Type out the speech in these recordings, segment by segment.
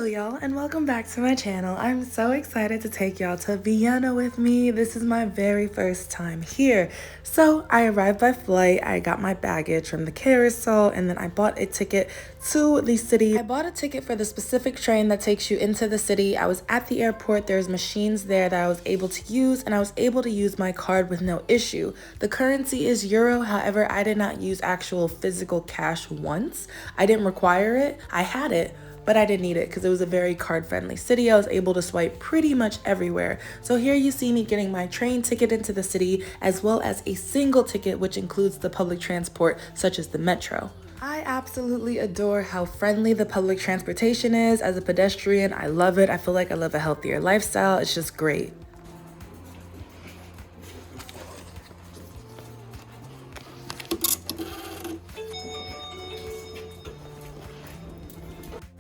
Hello y'all and welcome back to my channel. I'm so excited to take y'all to Vienna with me. This is my very first time here. So I arrived by flight, I got my baggage from the carousel, and then I bought a ticket to the city. I bought a ticket for the specific train that takes you into the city. I was at the airport, there's machines there that I was able to use, and I was able to use my card with no issue. The currency is euro, however, I did not use actual physical cash once. I didn't require it, I had it, but I didn't need it because it was a very card-friendly city. I was able to swipe pretty much everywhere. So here you see me getting my train ticket into the city, as well as a single ticket, which includes the public transport, such as the metro. I absolutely adore how friendly the public transportation is. As a pedestrian, I love it. I feel like I live a healthier lifestyle. It's just great.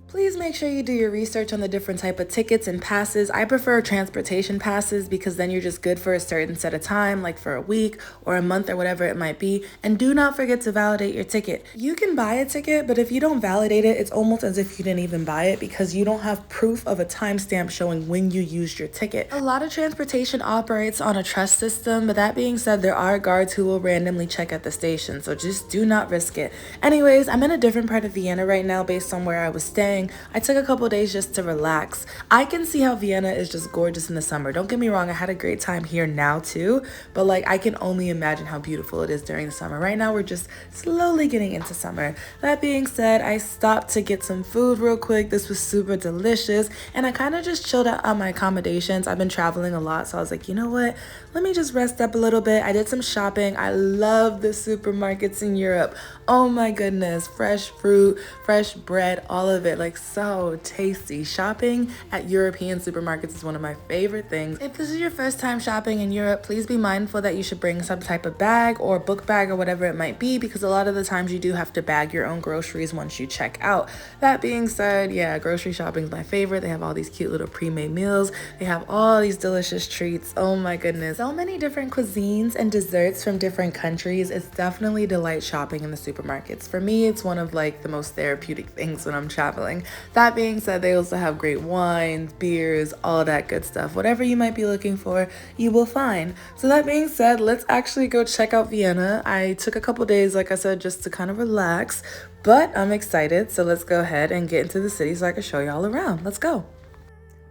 Please make sure you do your research on the different type of tickets and passes. I prefer transportation passes because then you're just good for a certain set of time, like for a week or a month or whatever it might be. And do not forget to validate your ticket. You can buy a ticket, but if you don't validate it, it's almost as if you didn't even buy it because you don't have proof of a timestamp showing when you used your ticket. A lot of transportation operates on a trust system, but that being said, there are guards who will randomly check at the station, so just do not risk it. Anyways, I'm in a different part of Vienna right now based on where I was staying. I took a couple days just to relax. I can see how Vienna is just gorgeous in the summer. Don't get me wrong, I had a great time here now too, but like I can only imagine how beautiful it is during the summer. Right now we're just slowly getting into summer. That being said, I stopped to get some food real quick. This was super delicious, and I kind of just chilled out on my accommodations. I've been traveling a lot, so I was like, you know what? Let me just rest up a little bit. I did some shopping. I love the supermarkets in Europe. Oh my goodness, fresh fruit, fresh bread, all of it, like so tasty. Shopping at European supermarkets is one of my favorite things. If this is your first time shopping in Europe, please be mindful that you should bring some type of bag or book bag or whatever it might be, because a lot of the times you do have to bag your own groceries once you check out. That being said, yeah, grocery shopping is my favorite. They have all these cute little pre-made meals. They have all these delicious treats. Oh my goodness. So many different cuisines and desserts from different countries. It's definitely delight shopping in the supermarkets. For me, it's one of like the most therapeutic things when I'm traveling. That being said, they also have great wines, beers, all that good stuff. Whatever you might be looking for, you will find. So that being said, let's actually go check out Vienna. I took a couple days, like I said, just to kind of relax, but I'm excited. So let's go ahead and get into the city so I can show you all around. Let's go.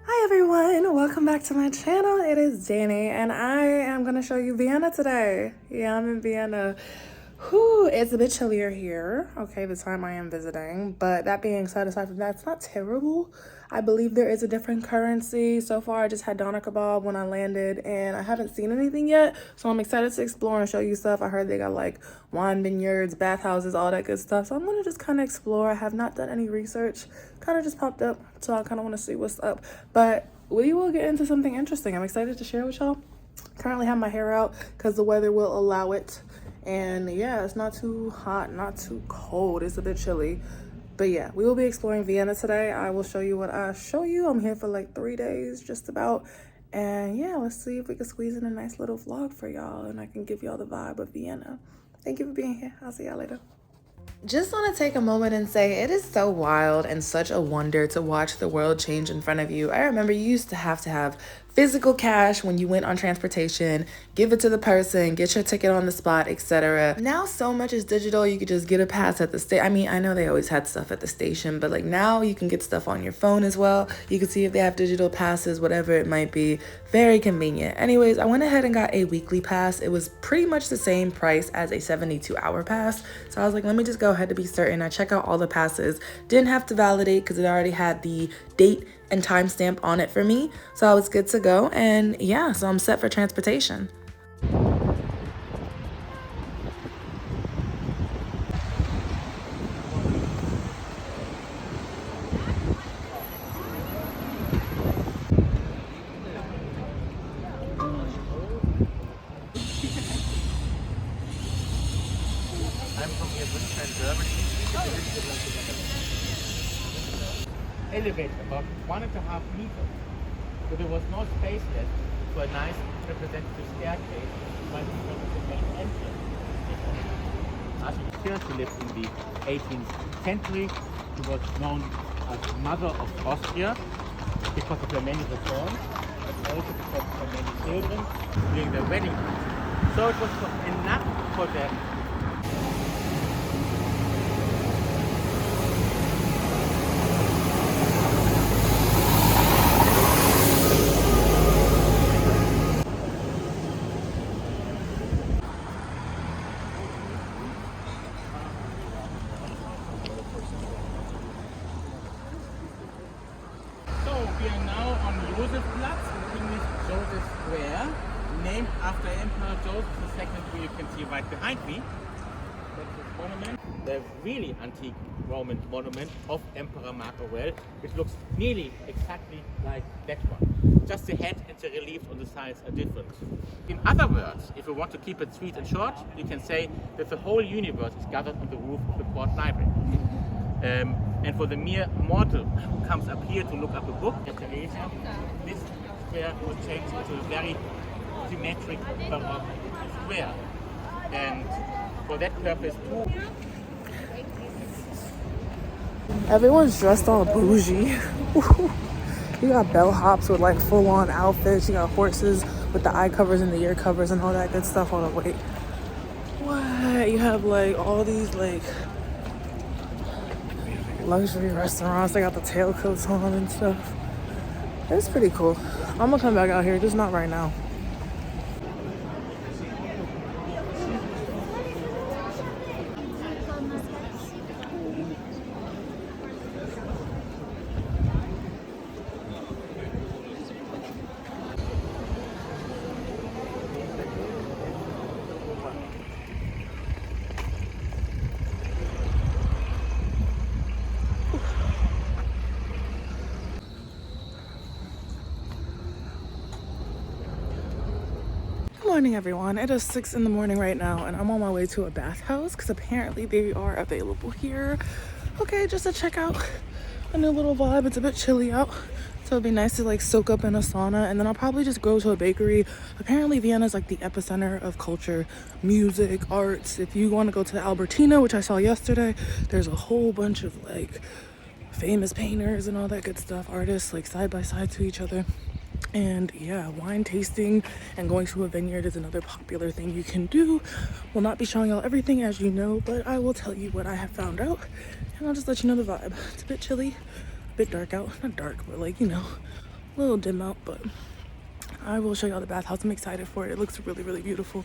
Hi everyone, welcome back to my channel. It is Danny and I am going to show you Vienna today. Yeah, I'm in Vienna. Whew, it's a bit chillier here, okay, the time I am visiting, but that being said, aside from that, it's not terrible. I believe there is a different currency. So far, I just had doner kebab when I landed, and I haven't seen anything yet, so I'm excited to explore and show you stuff. I heard they got like wine vineyards, bathhouses, all that good stuff, so I'm gonna just kind of explore. I have not done any research, kind of just popped up, so I kind of want to see what's up, but we will get into something interesting. I'm excited to share with y'all. Currently have my hair out because the weather will allow it. And yeah, it's not too hot, not too cold. It's a bit chilly. But yeah, we will be exploring Vienna today. I will show you what I show you. I'm here for like 3 days, just about. And yeah, let's see if we can squeeze in a nice little vlog for y'all and I can give y'all the vibe of Vienna. Thank you for being here. I'll see y'all later. Just want to take a moment and say it is so wild and such a wonder to watch the world change in front of you. I remember you used to have physical cash when you went on transportation, give it to the person, get your ticket on the spot, etc. Now so much is digital. You could just get a pass at the station. I mean, I know they always had stuff at the station, but like now you can get stuff on your phone as well. You can see if they have digital passes, whatever it might be. Very convenient. Anyways, I went ahead and got a weekly pass. It was pretty much the same price as a 72-hour pass. So I was like, let me just go ahead to be certain. I check out all the passes. Didn't have to validate because it already had the date and timestamp on it for me, so I was good to go. And yeah, so I'm set for transportation. Elevator about 1.5 meters. So there was no space yet for a nice representative staircase when we go to the main entrance. As you lived in the 18th century. He was known as mother of Austria because of her many reforms, but also because of her many children during their wedding nights. So it was enough for them. So we are now on Josefplatz, in English Joseph Square, named after Emperor Joseph II, who you can see right behind me. That's his monument, the really antique Roman monument of Emperor Mark Aurel, which looks nearly exactly like that one. Just the head and the reliefs on the sides are different. In other words, if you want to keep it sweet and short, you can say that the whole universe is gathered on the roof of the Port Library. And for the mere mortal who comes up here to look up a book at Teresa, this square will change into a very symmetric Baroque square. And for that purpose too. Everyone's dressed all bougie. You got bellhops with like full-on outfits. You got horses with the eye covers and the ear covers and all that good stuff. Hold on, wait. What? You have like all these like luxury restaurants. They got the tailcoats on and stuff. It's pretty cool. I'm gonna come back out here, just not right now. Good morning, everyone. It is 6 in the morning right now, and I'm on my way to a bathhouse because apparently they are available here. Okay, just to check out a new little vibe. It's a bit chilly out, so it'd be nice to like soak up in a sauna, and then I'll probably just go to a bakery. Apparently Vienna is like the epicenter of culture, music, arts. If you want to go to the Albertina, which I saw yesterday, there's a whole bunch of like famous painters and all that good stuff, artists like side by side to each other. And yeah, wine tasting and going to a vineyard is another popular thing you can do. Will not be showing y'all everything, as you know, but I will tell you what I have found out, and I'll just let you know the vibe. It's a bit chilly, a bit dark out. Not dark, but like, you know, a little dim out, but I will show y'all the bathhouse. I'm excited for it. It looks really, really beautiful.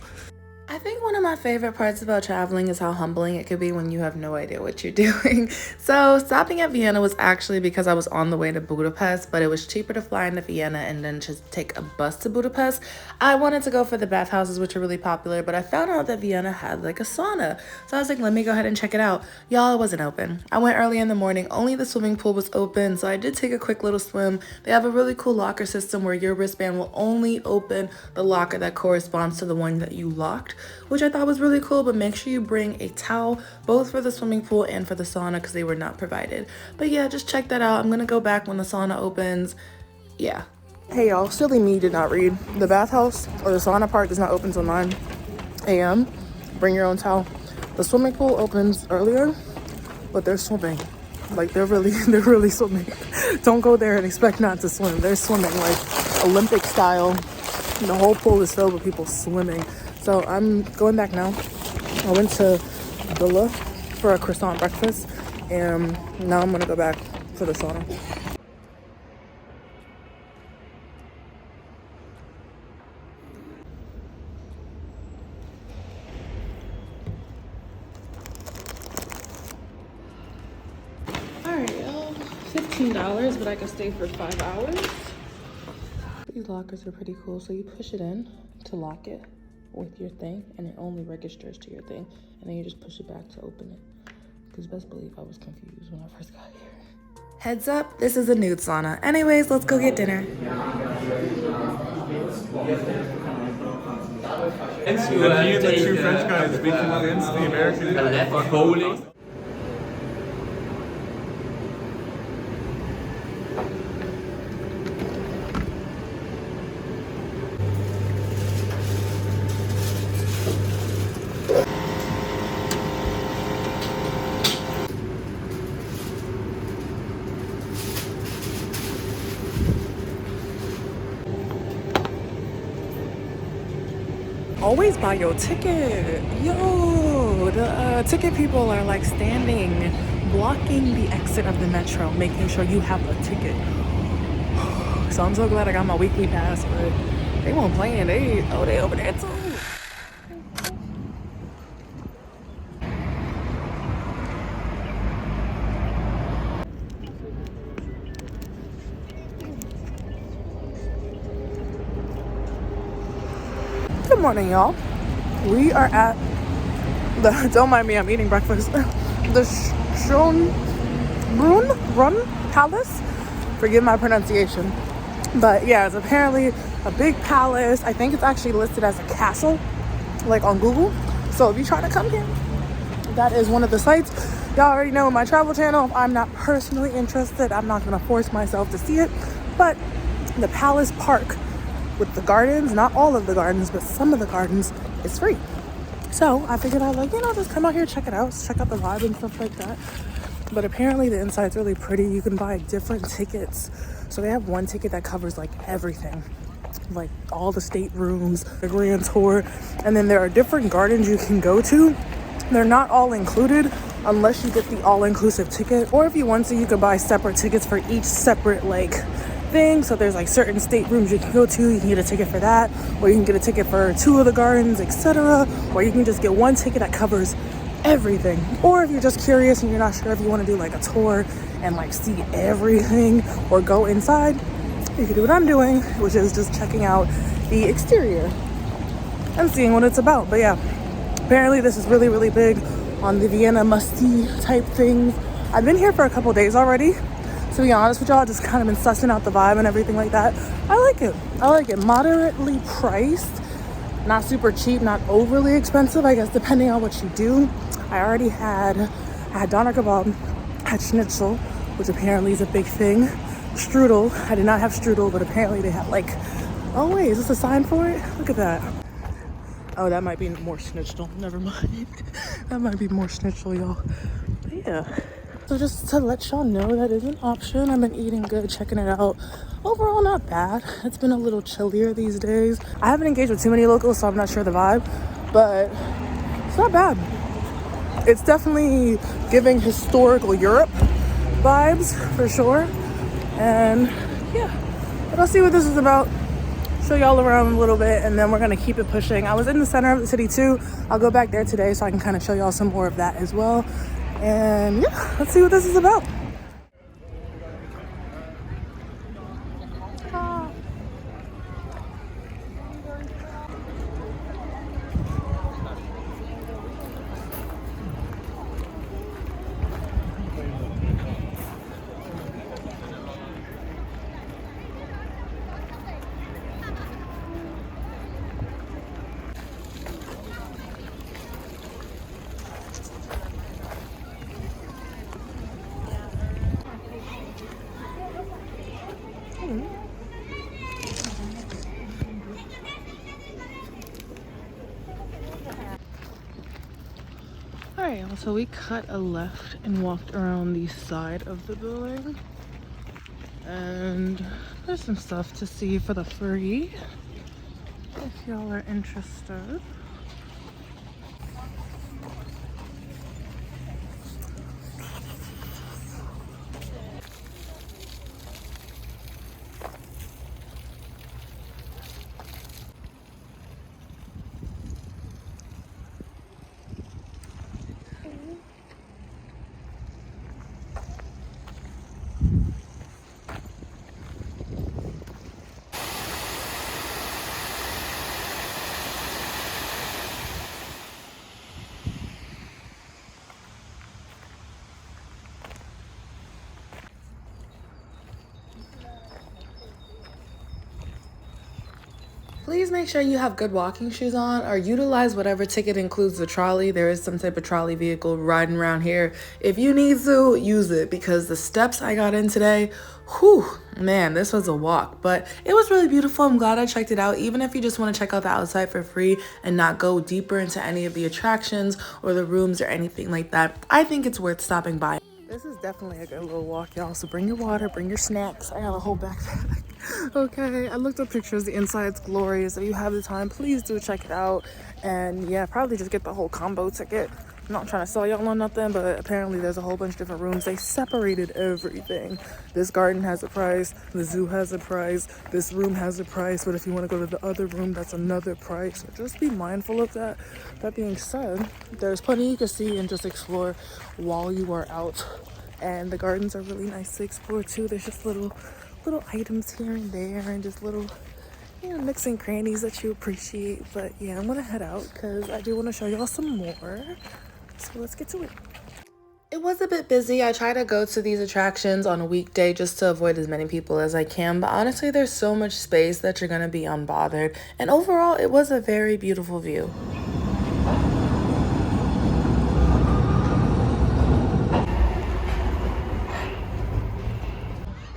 I think one of my favorite parts about traveling is how humbling it could be when you have no idea what you're doing. So stopping at Vienna was actually because I was on the way to Budapest, but it was cheaper to fly into Vienna and then just take a bus to Budapest. I wanted to go for the bathhouses, which are really popular, but I found out that Vienna had like a sauna. So I was like, let me go ahead and check it out. Y'all, it wasn't open. I went early in the morning. Only the swimming pool was open, so I did take a quick little swim. They have a really cool locker system where your wristband will only open the locker that corresponds to the one that you locked, which I thought was really cool. But make sure you bring a towel, both for the swimming pool and for the sauna, because they were not provided. But yeah, just check that out. I'm gonna go back when the sauna opens. Yeah. Hey y'all, silly me did not read. The bathhouse or the sauna part does not open till 9 a.m. Bring your own towel. The swimming pool opens earlier, but they're swimming. Like they're really swimming. Don't go there and expect not to swim. They're swimming like Olympic style. The whole pool is filled with people swimming. So I'm going back now. I went to Villa for a croissant breakfast, and now I'm gonna go back for the sauna. Alright, y'all, $15, but I can stay for 5 hours. These lockers are pretty cool. So you push it in to lock it with your thing, and it only registers to your thing, and then you just push it back to open it. Because best believe I was confused when I first got here. Heads up, this is a nude sauna. Anyways, let's go get dinner. And here the two French guys beating against the American guy. Bowling. Always buy your ticket. Yo, the ticket people are like standing, blocking the exit of the metro, making sure you have a ticket. So I'm so glad I got my weekly pass, but they won't play it. They over there too. Good morning, y'all. We are at the, don't mind me, I'm eating breakfast, the Schönbrunn Palace. Forgive my pronunciation. But yeah, it's apparently a big palace. I think it's actually listed as a castle, like on Google. So if you try to come here, that is one of the sites. Y'all already know my travel channel. I'm not personally interested. I'm not gonna force myself to see it. But the Palace Park with the gardens, not all of the gardens, but some of the gardens, is free. So I figured I'd just come out here, check it out, check out the vibe and stuff like that. But apparently the inside's really pretty. You can buy different tickets. So they have one ticket that covers like everything, like all the state rooms, the grand tour. And then there are different gardens you can go to. They're not all included unless you get the all-inclusive ticket. Or if you want to, you could buy separate tickets for each separate like thing. So there's like certain state rooms you can go to. You can get a ticket for that, or you can get a ticket for 2 of the gardens, etc. Or you can just get one ticket that covers everything. Or if you're just curious and you're not sure if you want to do like a tour and like see everything or go inside, you can do what I'm doing, which is just checking out the exterior and seeing what it's about. But yeah, apparently this is really, really big on the Vienna must-see type things. I've been here for a couple days already. To be honest with y'all, just kind of been sussing out the vibe and everything like that. I like it. I like it. Moderately priced. Not super cheap, not overly expensive, I guess, depending on what you do. I had doner kebab, had schnitzel, which apparently is a big thing. Strudel. I did not have strudel, but apparently they have like, oh wait, is this a sign for it? Look at that. Oh, that might be more schnitzel. Never mind. That might be more schnitzel, y'all. But yeah. So just to let y'all know, that is an option. I've been eating good, checking it out. Overall, not bad. It's been a little chillier these days. I haven't engaged with too many locals, so I'm not sure the vibe, but it's not bad. It's definitely giving historical Europe vibes, for sure. And yeah, but I'll see what this is about. Show y'all around a little bit, and then we're gonna keep it pushing. I was in the center of the city too. I'll go back there today so I can kind of show y'all some more of that as well. And yeah, let's see what this is about. Alright, so we cut a left and walked around the side of the building. And there's some stuff to see for the free, if y'all are interested. Please make sure you have good walking shoes on, or utilize whatever ticket includes the trolley. There is some type of trolley vehicle riding around here. If you need to, use it, because the steps I got in today, whew, man, this was a walk. But it was really beautiful. I'm glad I checked it out. Even if you just want to check out the outside for free and not go deeper into any of the attractions or the rooms or anything like that, I think it's worth stopping by. This is definitely a good little walk, y'all. So bring your water, bring your snacks. I got a whole backpack. Okay, I looked up pictures. The inside's glorious. If you have the time, please do check it out. And yeah, probably just get the whole combo ticket. I'm not trying to sell y'all on nothing, but apparently there's a whole bunch of different rooms. They separated everything. This garden has a price, the zoo has a price, this room has a price, but if you want to go to the other room, that's another price. So just be mindful of that. That being said, there's plenty you can see and just explore while you are out. And the gardens are really nice to explore too. There's just little items here and there and just little, you know, nooks and crannies that you appreciate. But yeah, I'm gonna head out because I do want to show y'all some more. So let's get to it. It was a bit busy. I try to go to these attractions on a weekday just to avoid as many people as I can. But honestly, there's so much space that you're gonna be unbothered. And overall, it was a very beautiful view.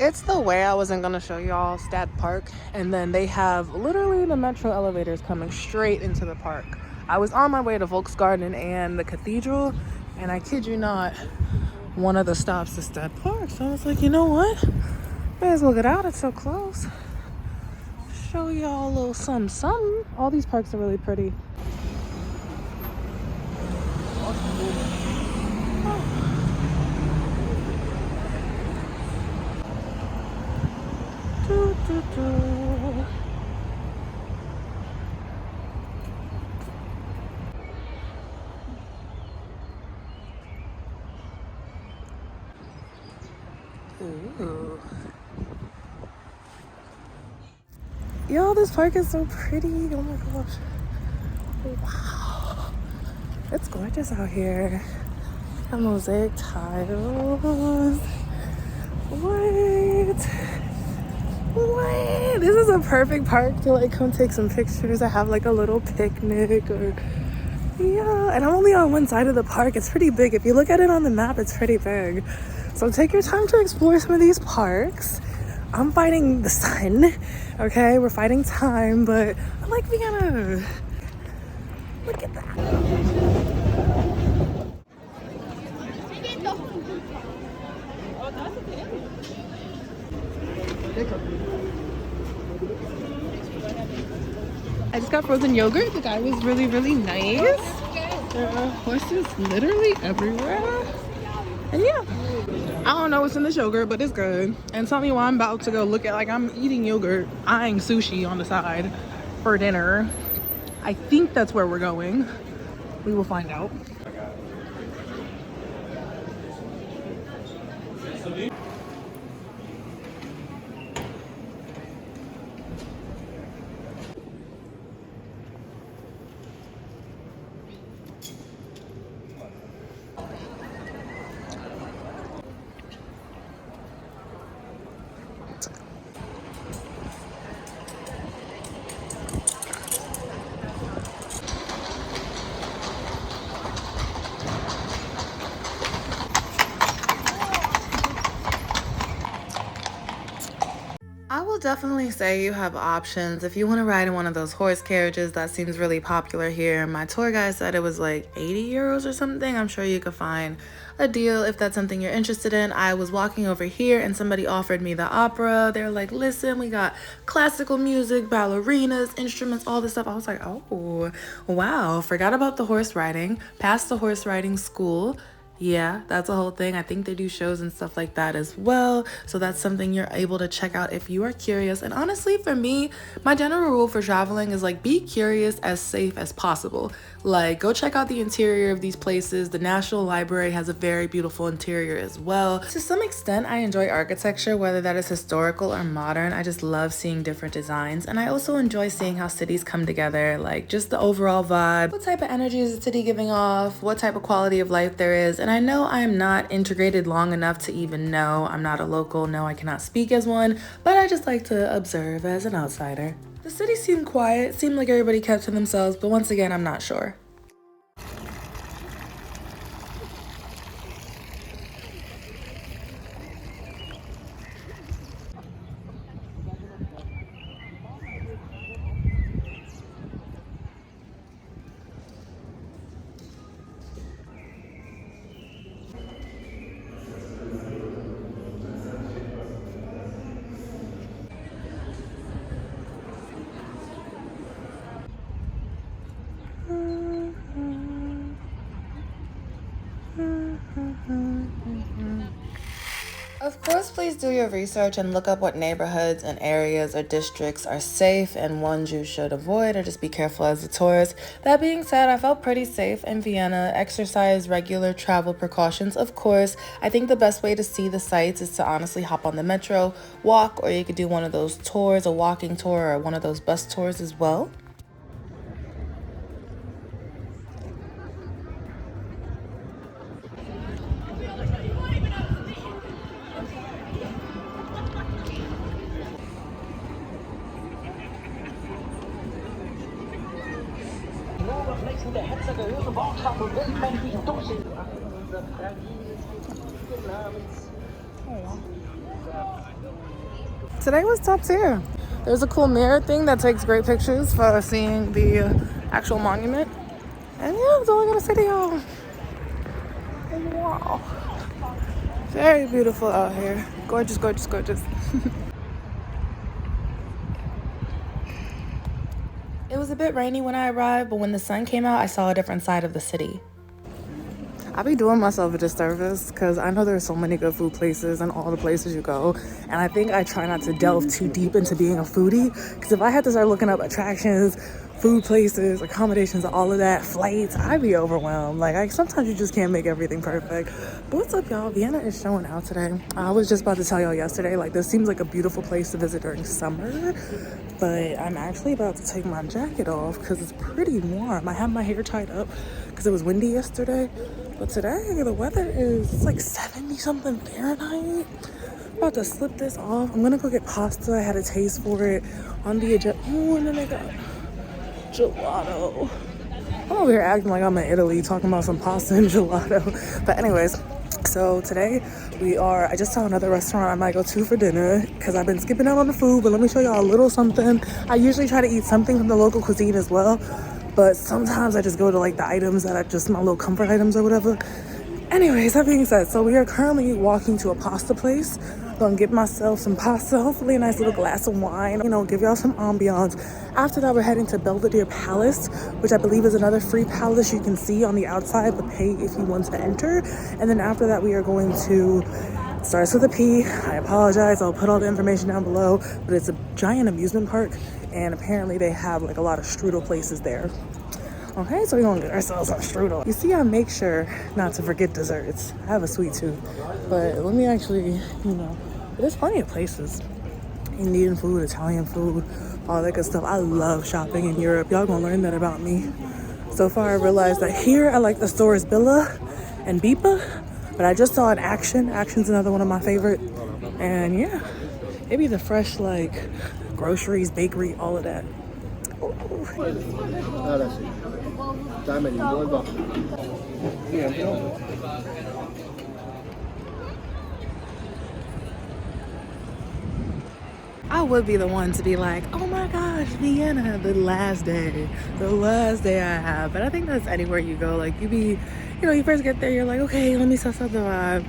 It's the way I wasn't gonna show y'all Stat Park, and then they have literally the metro elevators coming straight into the park. I was on my way to Volksgarten and the cathedral, and I kid you not, one of the stops is Stat Park. So I was like, you know what? May as well get out, it's so close. Show y'all a little something, something. All these parks are really pretty. Ooh. Yo, this park is so pretty. Oh my gosh. Wow. It's gorgeous out here. The mosaic tiles. What? This is a perfect park to like come take some pictures. I have like a little picnic or yeah, and I'm only on one side of the park. It's pretty big. If you look at it on the map, it's pretty big. So take your time to explore some of these parks. I'm fighting the sun, okay? We're fighting time, but I like Vienna. Look at that. I just got frozen yogurt. The guy was really, really nice. There are horses literally everywhere. And yeah, I don't know what's in this yogurt, but it's good. And tell me why I'm about to go look at, like, I'm eating yogurt, eyeing sushi on the side for dinner. I think that's where we're going. We will find out. I will definitely say you have options. If you want to ride in one of those horse carriages, that seems really popular here. My tour guide said it was like 80 euros or something. I'm sure you could find a deal if that's something you're interested in. I was walking over here and somebody offered me the opera. They're like, listen, we got classical music, ballerinas, instruments, all this stuff. I was like, oh, wow. Forgot about the horse riding. Passed the horse riding school. Yeah, that's a whole thing. I think they do shows and stuff like that as well. So that's something you're able to check out if you are curious. And honestly, for me, my general rule for traveling is like, be curious as safe as possible. Like, go check out the interior of these places. The National Library has a very beautiful interior as well. To some extent, I enjoy architecture, whether that is historical or modern. I just love seeing different designs. And I also enjoy seeing how cities come together, like just the overall vibe. What type of energy is the city giving off? What type of quality of life there is? And I know I am not integrated long enough to even know. I'm not a local. No, I cannot speak as one, but I just like to observe as an outsider. The city seemed quiet, seemed like everybody kept to themselves, but once again, I'm not sure. Just please do your research and look up what neighborhoods and areas or districts are safe and ones you should avoid or just be careful as a tourist. That being said, I felt pretty safe in Vienna. Exercise regular travel precautions, of course. I think the best way to see the sights is to honestly hop on the metro, walk, or you could do one of those tours, a walking tour or one of those bus tours as well. Today was top tier. There's a cool mirror thing that takes great pictures for seeing the actual monument. And yeah, that's all I gotta say to y'all. Wow. Very beautiful out here. Gorgeous, gorgeous, gorgeous. It was a bit rainy when I arrived, but when the sun came out, I saw a different side of the city. I be doing myself a disservice because I know there's so many good food places and all the places you go, and I think I try not to delve too deep into being a foodie, because if I had to start looking up attractions, food places, accommodations, all of that, flights, I'd be overwhelmed. Like, sometimes you just can't make everything perfect. But what's up, y'all? Vienna is showing out today. I was just about to tell y'all yesterday, like, this seems like a beautiful place to visit during summer, but I'm actually about to take my jacket off because it's pretty warm. I have my hair tied up because it was windy yesterday. But today, the weather is like 70 something Fahrenheit. I'm about to slip this off. I'm gonna go get pasta. I had a taste for it on the agenda. Oh, and then I got gelato. I'm over here acting like I'm in Italy talking about some pasta and gelato. But anyways, so today I just saw another restaurant I might go to for dinner because I've been skipping out on the food, but let me show y'all a little something. I usually try to eat something from the local cuisine as well, but sometimes I just go to like the items that are just my little comfort items or whatever. Anyways, that being said, so we are currently walking to a pasta place. Gonna get myself some pasta, hopefully a nice little glass of wine, give y'all some ambiance. After that, we're heading to Belvedere Palace, which I believe is another free palace you can see on the outside, but pay if you want to enter. And then after that, we are going to, starts with a P, I apologize, I'll put all the information down below, but it's a giant amusement park, and apparently they have like a lot of strudel places there. Okay, so we're gonna get ourselves some strudel. You see, I make sure not to forget desserts. I have a sweet tooth, but let me actually, there's plenty of places. Indian food, Italian food, all that good stuff. I love shopping in Europe. Y'all gonna learn that about me. So far, I realized that here I like the stores Billa and Bipa, but I just saw an Action. Action's another one of my favorite. And yeah, maybe the fresh like groceries, bakery, all of that. I would be the one to be like, oh my gosh, Vienna, the last day I have. But I think that's anywhere you go. Like you first get there, you're like, okay, let me suss out the vibe.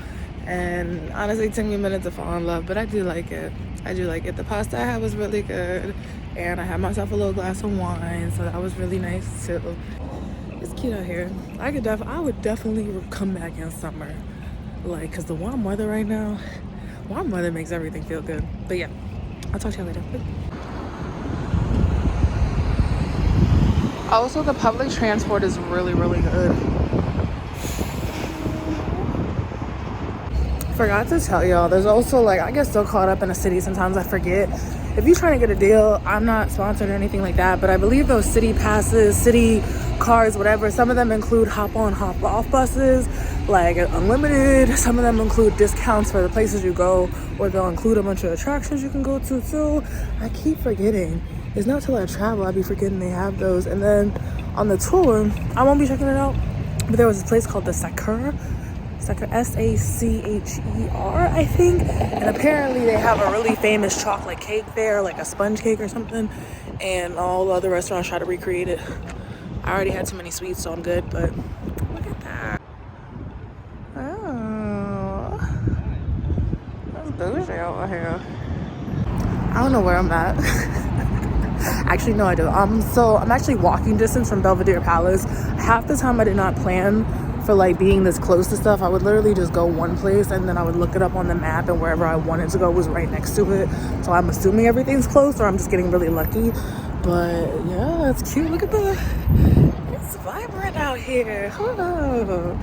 And honestly, it took me a minute to fall in love, but I do like it. The pasta I had was really good, and I had myself a little glass of wine, so that was really nice too. It's cute out here. I would definitely come back in summer, like, cause the warm weather right now, warm weather makes everything feel good. But yeah, I'll talk to you later. Also, the public transport is really, really good. Forgot to tell y'all, there's also like, I get so caught up in a city sometimes I forget. If you're trying to get a deal, I'm not sponsored or anything like that, but I believe those city passes, city cars, whatever, some of them include hop on, hop off buses, like unlimited. Some of them include discounts for the places you go, or they'll include a bunch of attractions you can go to too. I keep forgetting. It's not till I travel I be forgetting they have those. And then on the tour, I won't be checking it out, but there was a place called the Sacher, S-A-C-H-E-R, I think. And apparently they have a really famous chocolate cake there, like a sponge cake or something. And all the other restaurants try to recreate it. I already had too many sweets, so I'm good, but look at that. Oh, that's bougie over here. I don't know where I'm at. Actually, no, I do. I'm actually walking distance from Belvedere Palace. Half the time I did not plan for like being this close to stuff, I would literally just go one place and then I would look it up on the map, and wherever I wanted to go was right next to it. So I'm assuming everything's close, or I'm just getting really lucky. But yeah, it's cute. Look at it's vibrant out here. Oh.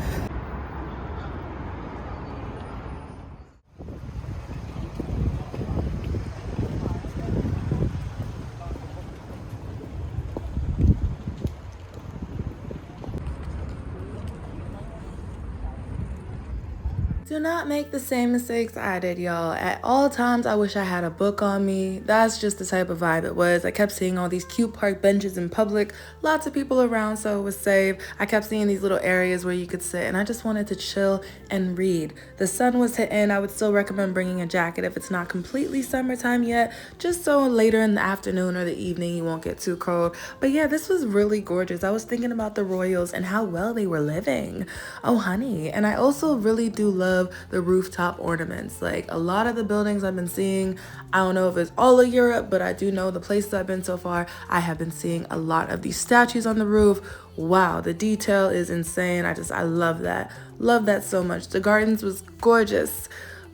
Do not make the same mistakes I did, y'all. At all times, I wish I had a book on me. That's just the type of vibe it was. I kept seeing all these cute park benches in public, lots of people around, so it was safe. I kept seeing these little areas where you could sit, and I just wanted to chill and read. The sun was hitting. I would still recommend bringing a jacket if it's not completely summertime yet, just so later in the afternoon or the evening you won't get too cold. But yeah, this was really gorgeous. I was thinking about the royals and how well they were living. Oh, honey. And I also really do love the rooftop ornaments. Like a lot of the buildings I've been seeing, I don't know if it's all of Europe, but I do know the places I've been so far, I have been seeing a lot of these statues on the roof. Wow, the detail is insane. I love that. Love that so much. The gardens was gorgeous.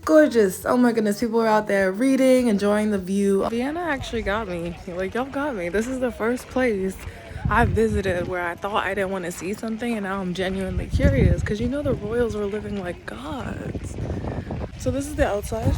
Gorgeous. Oh my goodness, people are out there reading, enjoying the view. Vienna actually got me. Like, y'all got me. This is the first place I visited where I thought I didn't want to see something, and now I'm genuinely curious because you know the royals were living like gods. So this is the outside.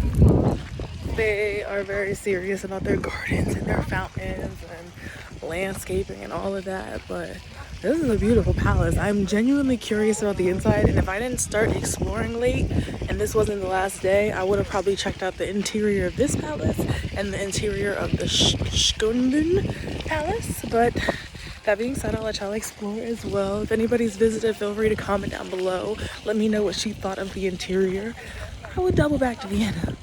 They are very serious about their gardens and their fountains and landscaping and all of that, but this is a beautiful palace. I'm genuinely curious about the inside, and if I didn't start exploring late and this wasn't the last day, I would have probably checked out the interior of this palace and the interior of the Schönbrunn palace. But that being said, I'll let y'all explore as well. If anybody's visited, feel free to comment down below. Let me know what she thought of the interior. I would double back to Vienna.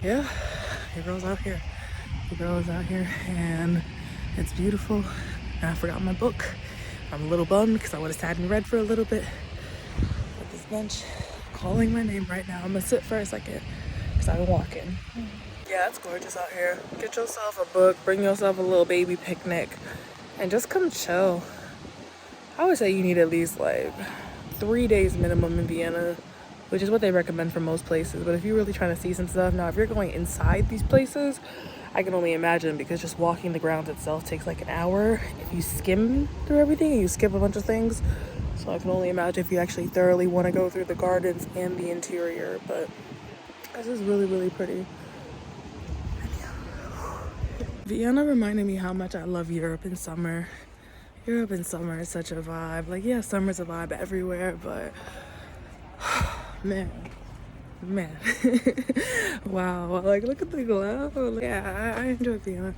Yeah, your girl's out here. Your girl is out here, and it's beautiful. And I forgot my book. I'm a little bummed because I would have sat and read for a little bit. But this bench calling my name right now. I'm gonna sit for a second because I've been walking. Yeah, it's gorgeous out here. Get yourself a book, bring yourself a little baby picnic, and just come chill. I would say you need at least like 3 days minimum in Vienna, which is what they recommend for most places. But if you're really trying to see some stuff, now if you're going inside these places, I can only imagine, because just walking the grounds itself takes like an hour if you skim through everything and you skip a bunch of things. So I can only imagine if you actually thoroughly want to go through the gardens and the interior. But this is really, really pretty. Vienna reminded me how much I love Europe in summer. Europe in summer is such a vibe. Like, yeah, summer's a vibe everywhere, but man. Wow, like look at the glow. Yeah, I enjoy Vienna.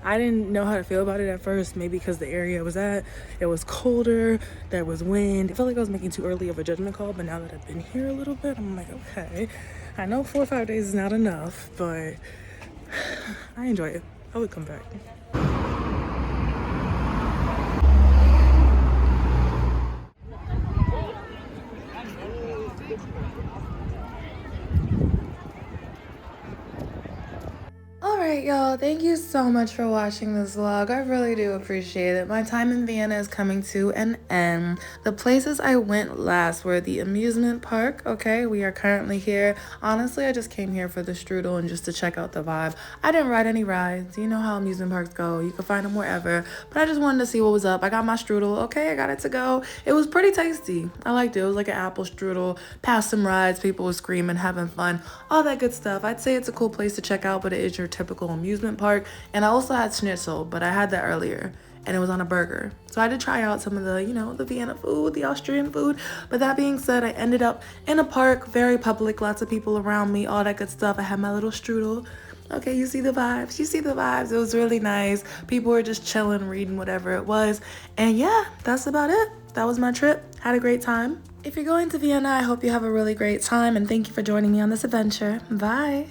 I didn't know how to feel about it at first, maybe because the area I was at, it was colder, there was wind. I felt like I was making too early of a judgment call, but now that I've been here a little bit, I'm like, okay, I know 4 or 5 days is not enough, but I enjoy it. I would come back. Alright, y'all, thank you so much for watching this vlog. I really do appreciate it. My time in Vienna is coming to an end. The places I went last were the amusement park. Okay, we are currently here. Honestly, I just came here for the strudel and just to check out the vibe. I didn't ride any rides. You know how amusement parks go. You can find them wherever. But I just wanted to see what was up. I got my strudel. Okay, I got it to go. It was pretty tasty. I liked it. It was like an apple strudel. Past some rides. People were screaming, having fun. All that good stuff. I'd say it's a cool place to check out, but it is your typical amusement park. And I also had schnitzel, but I had that earlier and it was on a burger. So I did try out some of the, you know, the Vienna food, the Austrian food. But that being said, I ended up in a park, very public, lots of people around me, all that good stuff. I had my little strudel. Okay, you see the vibes. You see the vibes. It was really nice. People were just chilling, reading, whatever it was. And yeah, that's about it. That was my trip. Had a great time. If you're going to Vienna, I hope you have a really great time. And thank you for joining me on this adventure. Bye.